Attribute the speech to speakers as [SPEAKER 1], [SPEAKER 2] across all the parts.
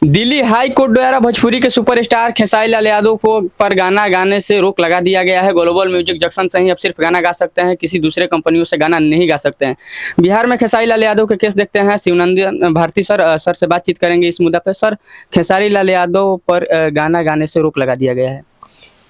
[SPEAKER 1] Delhi high court द्वारा भोजपुरी के superstar Khesari Lal Yadav को पर गाना गाने से रोक लगा दिया गया है। ग्लोबल म्यूजिक जंक्शन से ही अब सिर्फ गाना गा सकते हैं, किसी दूसरे कंपनियों से गाना नहीं गा सकते हैं। बिहार में खेसारी लाल यादव के केस देखते हैं। शिवनंदन भारती सर से बातचीत करेंगे इस मुद्दा पर। सर, खेसारी लाल यादव पर गाना गाने से रोक लगा दिया गया है।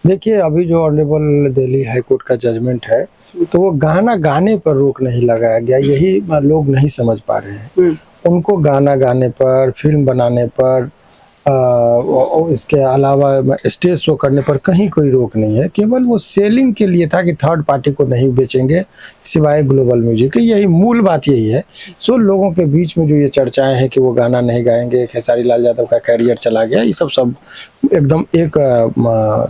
[SPEAKER 2] देखिए, अभी जो ऑनरेबल दिल्ली हाई कोर्ट का जजमेंट है तो वो गाना गाने पर रोक नहीं लगाया गया, यही लोग नहीं समझ पा रहे हैं। उनको गाना गाने पर, फिल्म बनाने पर, इसके अलावा स्टेज शो करने पर कहीं कोई रोक नहीं है। केवल वो सेलिंग के लिए था कि थर्ड पार्टी को नहीं बेचेंगे सिवाय ग्लोबल म्यूजिक के, यही मूल बात यही है। सो लोगों के बीच में जो ये चर्चाएं हैं कि वो गाना नहीं गाएंगे, खेसारी लाल यादव का कैरियर चला गया, ये सब एकदम एक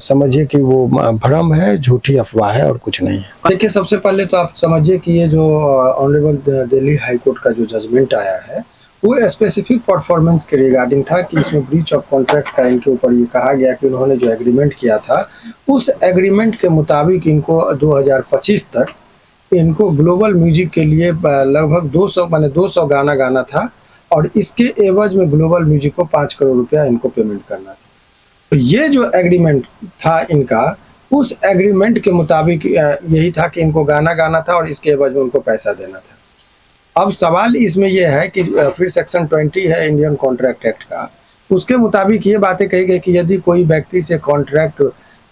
[SPEAKER 2] समझिए कि वो भ्रम है, झूठी अफवाह है और कुछ नहीं है। देखिए, सबसे पहले तो आप समझिए कि ये जो ऑनरेबल दिल्ली हाई कोर्ट का जो जजमेंट आया है वो स्पेसिफिक परफॉर्मेंस के रिगार्डिंग था कि इसमें ब्रीच ऑफ कॉन्ट्रैक्ट का इनके ऊपर ये कहा गया कि उन्होंने जो एग्रीमेंट किया था उस एग्रीमेंट के मुताबिक इनको 2025 तक इनको ग्लोबल म्यूजिक के लिए लगभग 200 गाना गाना था और इसके एवज में ग्लोबल म्यूजिक को 5 करोड़ रुपया इनको पेमेंट करना था। तो ये जो एग्रीमेंट था इनका, उस एग्रीमेंट के मुताबिक यही था कि इनको गाना गाना था और इसके एवज में उनको पैसा देना था। अब सवाल इसमें यह है कि फिर सेक्शन 20 है इंडियन कॉन्ट्रैक्ट एक्ट का, उसके मुताबिक ये बातें कही गई कि यदि कोई व्यक्ति से कॉन्ट्रैक्ट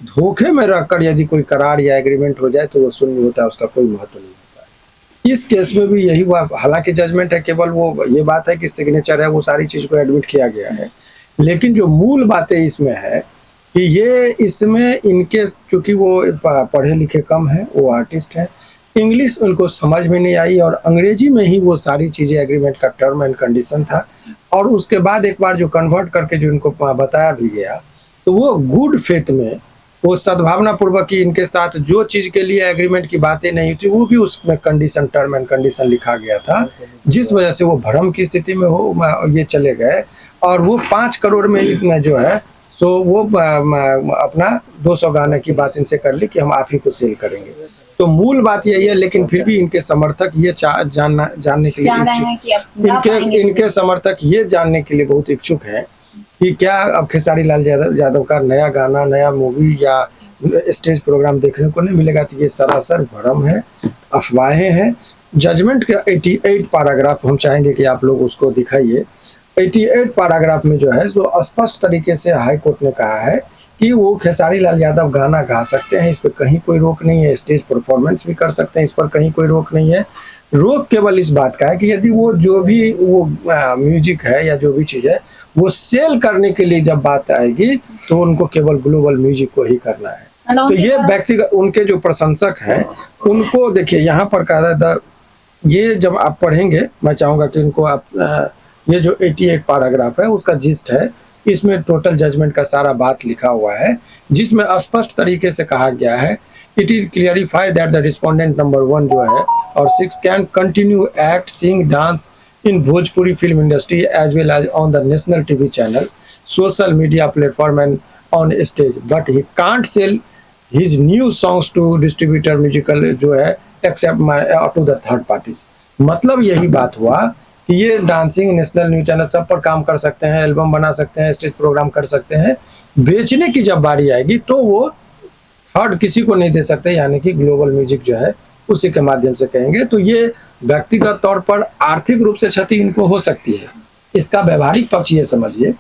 [SPEAKER 2] धोखे में रखकर यदि कोई करार या एग्रीमेंट हो जाए तो वो शून्य होता है, उसका कोई महत्व नहीं होता है। इस केस में भी यही हुआ। हालांकि जजमेंट है, केवल वो ये बात है कि सिग्नेचर है, वो सारी चीज को एडमिट किया गया है, लेकिन जो मूल बातें इसमें है कि ये इसमें इनके चूंकि वो पढ़े लिखे कम है, वो आर्टिस्ट है, इंग्लिश उनको समझ में नहीं आई और अंग्रेजी में ही वो सारी चीजें एग्रीमेंट का टर्म एंड कंडीशन था। और उसके बाद एक बार जो कन्वर्ट करके जो इनको बताया भी गया तो वो गुड फेथ में, वो सद्भावना पूर्वक कि इनके साथ जो चीज के लिए एग्रीमेंट की बातें नहीं थी वो भी उसमें कंडीशन, टर्म एंड कंडीशन लिखा गया था, जिस वजह से वो भ्रम की स्थिति में हो ये चले गए और वो 5 करोड़ में जो है सो वो अपना 200 गाने की बात इनसे कर ली कि हम आप ही को सेल करेंगे। तो मूल बात यही है, लेकिन फिर भी इनके समर्थक ये जानने के लिए इनके समर्थक ये जानने के लिए बहुत इच्छुक हैं कि क्या अब खेसारी लाल यादव का नया गाना, नया मूवी या स्टेज प्रोग्राम देखने को नहीं मिलेगा। तो ये सरासर भ्रम है, अफवाहें हैं। जजमेंट के 88 पैराग्राफ हम चाहेंगे कि आप लोग उसको दिखाइए। 88 पैराग्राफ में जो है जो स्पष्ट तरीके से हाई कोर्ट ने कहा है कि वो खेसारी लाल यादव गाना गा सकते हैं, इस पर कहीं कोई रोक नहीं है। स्टेज परफॉर्मेंस भी कर सकते हैं, इस पर कहीं कोई रोक नहीं है। रोक केवल इस बात का है कि यदि वो जो भी वो म्यूजिक है या जो भी चीज़ है वो सेल करने के लिए जब बात आएगी तो उनको केवल ग्लोबल म्यूजिक को ही करना है। तो ये व्यक्तिगत उनके जो प्रशंसक हैं उनको देखिए यहाँ पर कहा, ये जब आप पढ़ेंगे मैं चाहूँगा कि इनको आप ये जो 88 पैराग्राफ है उसका जिस्ट है, इसमें टोटल जजमेंट का सारा बात लिखा हुआ है, जिसमें स्पष्ट तरीके से कहा गया है it is clarified that the respondent number 1 जो है और 6 can continue act, sing, dance in Bhojpuri film industry as well as on the national TV channel, social media platform and on stage, but he can't sell his new songs to distributor musical जो है except to the third parties. मतलब यही बात हुआ कि ये dancing, national news channel सब पर काम कर सकते हैं, एल्बम बना सकते हैं, स्टेज प्रोग्राम कर सकते हैं, बेचने की जब बारी आएगी तो वो थर्ड किसी को नहीं दे सकते, यानी कि ग्लोबल म्यूजिक जो है उसी के माध्यम से कहेंगे। तो ये व्यक्तिगत तौर पर आर्थिक रूप से क्षति इनको हो सकती है। इसका व्यवहारिक पक्ष ये समझिए,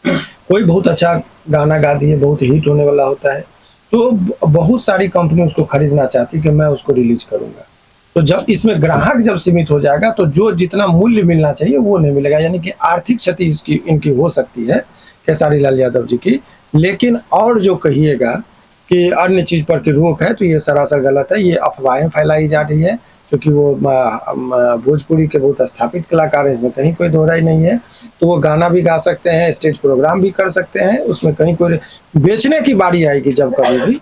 [SPEAKER 2] कोई बहुत अच्छा गाना गा दिए, बहुत हिट होने वाला होता है तो बहुत सारी कंपनी उसको खरीदना चाहती कि मैं उसको रिलीज करूंगा। तो जब इसमें ग्राहक जब सीमित हो जाएगा तो जो जितना मूल्य मिलना चाहिए वो नहीं मिलेगा, यानी कि आर्थिक क्षति इनकी हो सकती है खेसारी लाल यादव जी की। लेकिन और जो कहिएगा कि अन्य चीज पर की रोक है तो ये सरासर गलत है, ये अफवाहें फैलाई जा रही है, क्योंकि वो भोजपुरी के बहुत स्थापित कलाकार हैं, इसमें कहीं कोई दोहराई नहीं है। तो वो गाना भी गा सकते हैं, स्टेज प्रोग्राम भी कर सकते हैं, उसमें कहीं कोई बेचने की बारी आएगी जब कभी भी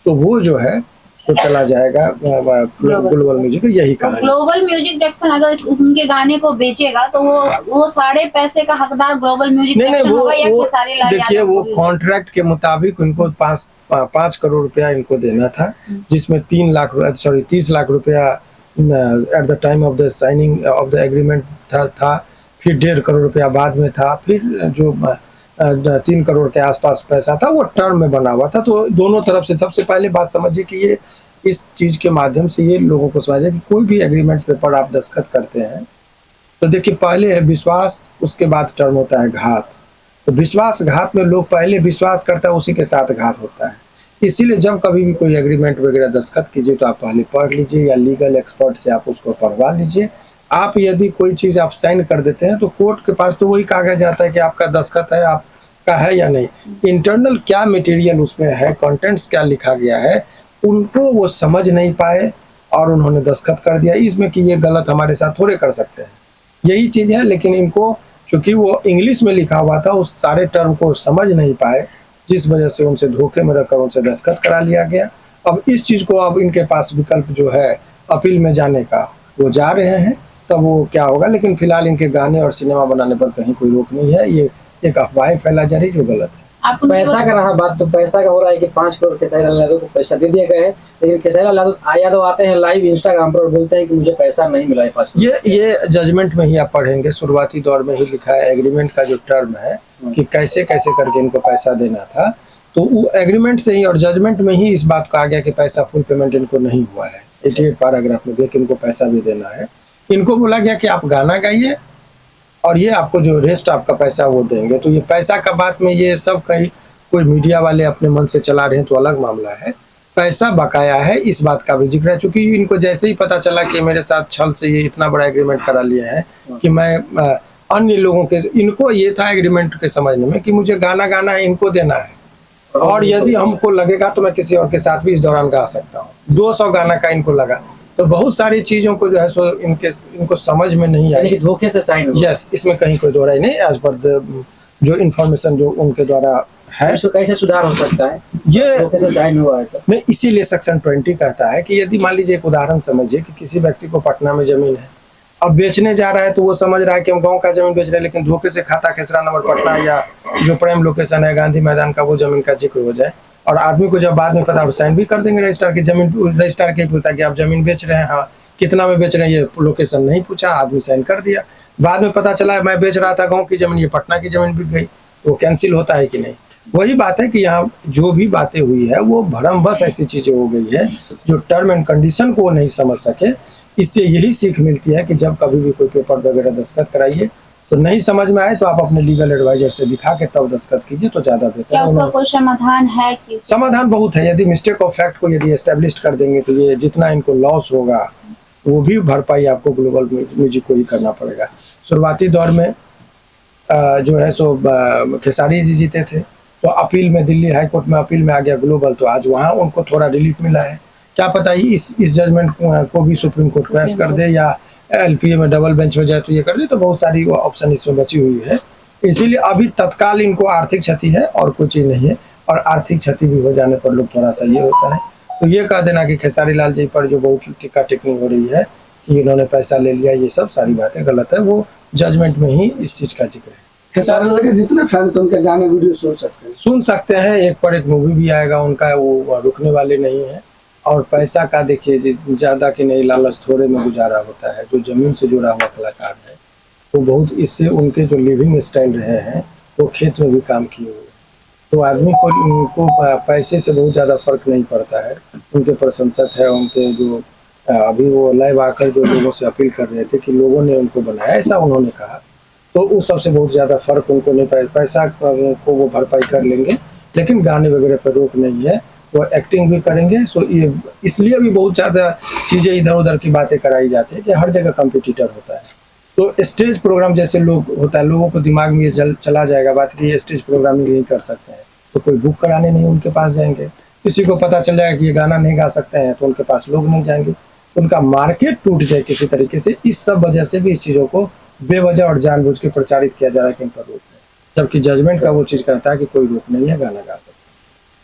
[SPEAKER 2] तो वो जो है तो चला जाएगा ग्लोबल म्यूजिक। यही कहा
[SPEAKER 3] ग्लोबल म्यूजिक जंक्शन अगर उनके गाने को बेचेगा तो वो सारे पैसे का हकदार ग्लोबल म्यूजिक जंक्शन होगा या खेसारी लाल यादव?
[SPEAKER 2] देखिए, वो कॉन्ट्रैक्ट के मुताबिक उनको 5 करोड़ रुपया इनको देना था, जिसमें 30 लाख रुपया at the time of the signing off the agreement था। फिर 1.5 करोड़ रुपया बाद में था, फिर जो 3 करोड़ के आसपास पैसा था वो टर्म में बना हुआ था। तो दोनों तरफ से सबसे पहले बात समझिए कि ये इस चीज़ के माध्यम से ये लोगों को समझिए कि कोई भी एग्रीमेंट पेपर आप दस्तखत करते हैं तो देखिए पहले है विश्वास, उसके बाद टर्म होता है घात। तो विश्वासघात में लोग पहले विश्वास करता है, उसी के साथ घात होता है। इसीलिए जब कभी भी कोई एग्रीमेंट वगैरह दस्तखत कीजिए तो आप पहले पढ़ लीजिए या लीगल एक्सपर्ट से आप उसको पढ़वा लीजिए। आप यदि कोई चीज़ आप साइन कर देते हैं तो कोर्ट के पास तो वही कागज आता है कि आपका दस्तखत है, आपका है या नहीं। इंटरनल क्या मटेरियल उसमें है, कंटेंट्स क्या लिखा गया है, उनको वो समझ नहीं पाए और उन्होंने दस्तखत कर दिया। इसमें कि ये गलत हमारे साथ थोड़े कर सकते हैं, यही चीज़ है। लेकिन इनको क्योंकि वो इंग्लिश में लिखा हुआ था, उस सारे टर्म को समझ नहीं पाए, जिस वजह से उनसे धोखे में रखकर उनसे दस्तखत करा लिया गया। अब इस चीज़ को अब इनके पास विकल्प जो है अपील में जाने का, वो जा रहे हैं, तब वो क्या होगा। लेकिन फिलहाल इनके गाने और सिनेमा बनाने पर कहीं कोई रोक नहीं है। ये एक अफवाह फैला जा रही जो गलत है।
[SPEAKER 4] पैसा का रहा बात, तो पैसा का हो रहा है कि 5 करोड़ खेसारी लाल यादव को पैसा दे दिया गया है, लेकिन खेसारी लाल यादव आते हैं लाइव इंस्टाग्राम पर और बोलते हैं कि मुझे पैसा नहीं मिला है 5 करोड़।
[SPEAKER 2] ये जजमेंट में ही आप पढ़ेंगे, शुरुआती दौर में ही लिखा है एग्रीमेंट का जो टर्म है कि कैसे कैसे करके इनको पैसा देना था। तो वो एग्रीमेंट से ही और जजमेंट में ही इस बात को आ गया कि पैसा फुल पेमेंट इनको नहीं हुआ है। 88 पैराग्राफ में भी कि इनको पैसा भी देना है। इनको बोला गया कि आप गाना गाइए और ये आपको जो रेस्ट आपका पैसा वो देंगे। तो ये पैसा का बात में ये सब कहीं कोई मीडिया वाले अपने मन से चला रहे हैं तो अलग मामला है। पैसा बकाया है, इस बात का भी जिक्र है। चूंकि इनको जैसे ही पता चला कि मेरे साथ छल से ये इतना बड़ा एग्रीमेंट करा लिए हैं कि मैं अन्य लोगों के, इनको ये था एग्रीमेंट के समझने में कि मुझे गाना गाना है, इनको देना है और यदि हमको लगेगा तो मैं किसी और के साथ भी इस दौरान गा सकता हूँ। 200 गाना का इनको लगा। तो बहुत सारी चीजों को जो है सो इनको समझ में नहीं आई,
[SPEAKER 4] धोखे से साइन।
[SPEAKER 2] यस, इसमें कहीं कोई दो राय नहीं। एज पर जो इन्फॉर्मेशन जो उनके द्वारा है,
[SPEAKER 4] कैसे सुधार हो सकता है
[SPEAKER 2] ये
[SPEAKER 4] धोखे से साइन हुआ है तो?
[SPEAKER 2] नहीं, इसीलिए सेक्शन 20 कहता है कि यदि मान लीजिए एक उदाहरण समझिए कि किसी व्यक्ति को पटना में जमीन है, अब बेचने जा रहा है तो वो समझ रहा है कि हम गांव का जमीन बेच रहे हैं, लेकिन धोखे से खाता खेसरा नंबर पटना या जो प्राइम लोकेशन है गांधी मैदान का वो जमीन का जिक्र हो जाए और आदमी को जब बाद में पता साइन भी कर देंगे रजिस्ट्रार की जमीन, रजिस्ट्रार के पूछता कि आप जमीन बेच रहे हैं, हाँ कितना में बेच रहे हैं, ये लोकेशन नहीं पूछा, आदमी साइन कर दिया। बाद में पता चला मैं बेच रहा था गाँव की जमीन, ये पटना की जमीन बिक गई, वो कैंसिल होता है कि नहीं। वही बात है कि यहाँ जो भी बातें हुई है वो भरमबस ऐसी चीजें हो गई है जो टर्म एंड कंडीशन को नहीं समझ सके। इससे यही सीख मिलती है कि जब कभी भी कोई पेपर वगैरह दस्तखत कराइए तो नहीं समझ में आए तो आप अपने लीगल एडवाइजर से दिखा के तब दस्तखत कीजिए तो ज्यादा बेहतर
[SPEAKER 3] क्या
[SPEAKER 2] है।
[SPEAKER 3] उसका कोई समाधान है कि?
[SPEAKER 2] समाधान बहुत है। यदि मिस्टेक ऑफ फैक्ट को यदि एस्टेब्लिश कर देंगे तो ये जितना इनको लॉस होगा वो भी भरपाई आपको ग्लोबल म्यूजिक को ही करना पड़ेगा। शुरुआती दौर में जो है सो खेसारी जी जीते थे तो अपील में दिल्ली हाई कोर्ट में अपील में आ गया ग्लोबल, तो आज वहाँ उनको थोड़ा रिलीफ मिला है। क्या पता इस जजमेंट को भी सुप्रीम कोर्ट क्रैश कर दे या एलपीए में डबल बेंच हो जाए तो ये कर दे। तो बहुत सारी ऑप्शन इसमें बची हुई है। इसीलिए अभी तत्काल इनको आर्थिक क्षति है और कोई चीज़ नहीं है, और आर्थिक क्षति भी हो जाने पर लोग थोड़ा सा ये होता है। तो ये कह देना कि खेसारी लाल जी पर जो बहुत टिक्का टिप्पणी हो रही है कि इन्होंने पैसा ले लिया, ये सब सारी बातें गलत है। वो जजमेंट में ही इस चीज़ का जिक्र है।
[SPEAKER 5] खेसारी लाल के जितने फैंस उनके गाने वीडियो सुन सकते हैं। एक पर एक मूवी भी आएगा उनका, वो रुकने वाले नहीं है। और पैसा का देखिए ज़्यादा कि नहीं, लालच थोड़े में गुजारा होता है। जो ज़मीन से जुड़ा हुआ कलाकार है वो बहुत, इससे उनके जो लिविंग स्टाइल रहे हैं वो खेत में भी काम किए हुए, तो आदमी को उनको पैसे से बहुत ज़्यादा फर्क नहीं पड़ता है। उनके प्रशंसक है, उनके जो अभी वो लाइव आकर जो लोगों से अपील कर रहे थे कि लोगों ने उनको बनाया, ऐसा उन्होंने कहा, तो उस सबसे बहुत ज़्यादा फर्क उनको नहीं पाए। पैसा को वो भरपाई कर लेंगे, लेकिन गाने वगैरह पर रोक नहीं है। वो एक्टिंग भी करेंगे। सो ये इसलिए भी बहुत ज़्यादा चीज़ें इधर उधर की बातें कराई जाती है कि हर जगह कंपटीटर होता है। तो स्टेज प्रोग्राम जैसे लोग होता है, लोगों को दिमाग में ये चला जाएगा बात कि ये स्टेज प्रोग्रामिंग नहीं कर सकते हैं, तो कोई बुक कराने नहीं उनके पास जाएंगे। किसी को पता चल जाएगा कि ये गाना नहीं गा सकते हैं तो उनके पास लोग नहीं जाएंगे। उनका मार्केट टूट जाए किसी तरीके से। इस सब वजह से भी इस चीज़ों को बेवजह और जानबूझ के प्रचारित किया जा रहा है कि इन पर रोक है, जबकि जजमेंट का वो चीज़ कहता है कि कोई रोक नहीं है, गाना गा सकते।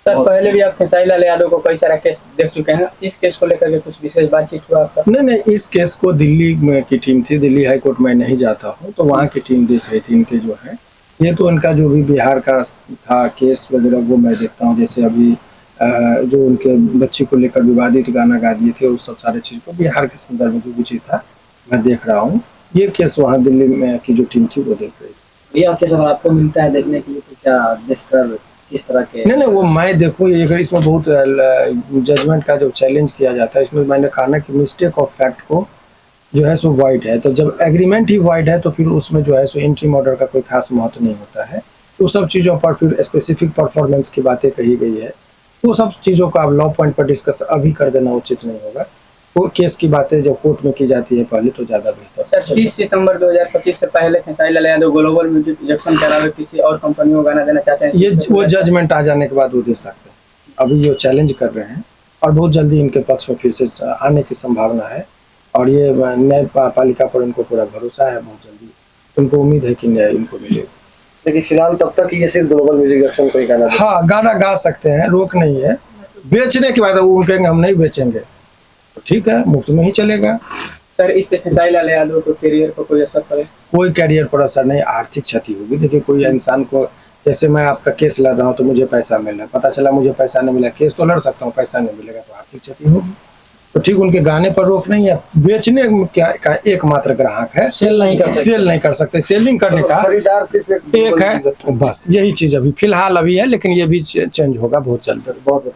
[SPEAKER 4] सर पहले भी आप खेसारी लाल यादव को कई सारा केस देख चुके हैं, इस केस को लेकर के कुछ विशेष बातचीत हुआ आपका?
[SPEAKER 2] नहीं, इस केस को दिल्ली में की टीम थी, दिल्ली हाई कोर्ट में नहीं जाता हूँ, तो वहाँ की टीम देख रही थी इनके जो है। ये तो इनका जो भी बिहार का था केस वगैरह वो मैं देखता हूँ। जैसे अभी जो उनके बच्ची को लेकर विवादित गाना गा दिए थे, उस सब सारे चीज़ को बिहार के संदर्भ में जो भी चीज़ था मैं देख रहा हूँ।
[SPEAKER 5] ये केस वहाँ दिल्ली में की जो टीम थी वो देख रही थी।
[SPEAKER 4] यह केस अगर आपको मिलता है देखने के लिए तो क्या देखकर किस तरह के?
[SPEAKER 5] नहीं वो मैं देखूँ, ये अगर इसमें बहुत जजमेंट का जो चैलेंज किया जाता है, इसमें मैंने कहा ना कि मिस्टेक ऑफ फैक्ट को जो है सो वाइड है, तो जब एग्रीमेंट ही वाइड है तो फिर उसमें जो है सो इंट्रीम ऑर्डर का कोई खास महत्व नहीं होता है। तो सब चीज़ों पर फिर स्पेसिफिक परफॉर्मेंस की बातें कही गई है, तो सब चीज़ों को आप लॉ पॉइंट पर डिस्कस अभी कर देना उचित नहीं होगा। वो केस की बातें जब कोर्ट में की जाती है पहले तो ज़्यादा बेहतर।
[SPEAKER 1] सर 30 सितंबर 2025 से पहले Khesari Lal Yadav global music junction के अलावा किसी और कंपनी को गाना देना चाहते हैं?
[SPEAKER 5] ये वो जजमेंट आ जाने के बाद वो दे सकते हैं। अभी ये चैलेंज कर रहे हैं और बहुत जल्दी इनके पक्ष में फिर से आने की संभावना है, और ये न्यायपालिका पर इनको पूरा भरोसा है, बहुत जल्दी उनको उम्मीद है कि न्याय इनको मिलेगा।
[SPEAKER 2] लेकिन फिलहाल तब तक ये सिर्फ ग्लोबल म्यूजिक जंक्शन को ही गाना
[SPEAKER 5] हाँ गाना गा सकते हैं, रोक नहीं है। बेचने के बाद वो कहेंगे हम नहीं बेचेंगे तो ठीक है, मुफ्त में ही चलेगा।
[SPEAKER 1] सर इससे खेसारी लाल यादव को करियर पर कोई असर पड़े?
[SPEAKER 5] कोई कैरियर पर असर नहीं, आर्थिक क्षति होगी। देखिए कोई इंसान को, जैसे मैं आपका केस लड़ रहा हूँ तो मुझे पैसा मिल रहा है, पता चला मुझे पैसा नहीं मिला, केस तो लड़ सकता हूँ, पैसा नहीं मिलेगा तो आर्थिक क्षति होगी। तो ठीक उनके गाने पर रोक नहीं है, बेचने का एकमात्र ग्राहक है, सेल नहीं कर सकते। सेलिंग करने का
[SPEAKER 2] खरीदार सिर्फ
[SPEAKER 5] एक है, बस यही चीज अभी फिलहाल अभी है, लेकिन ये भी चेंज होगा बहुत जल्द।
[SPEAKER 2] बहुत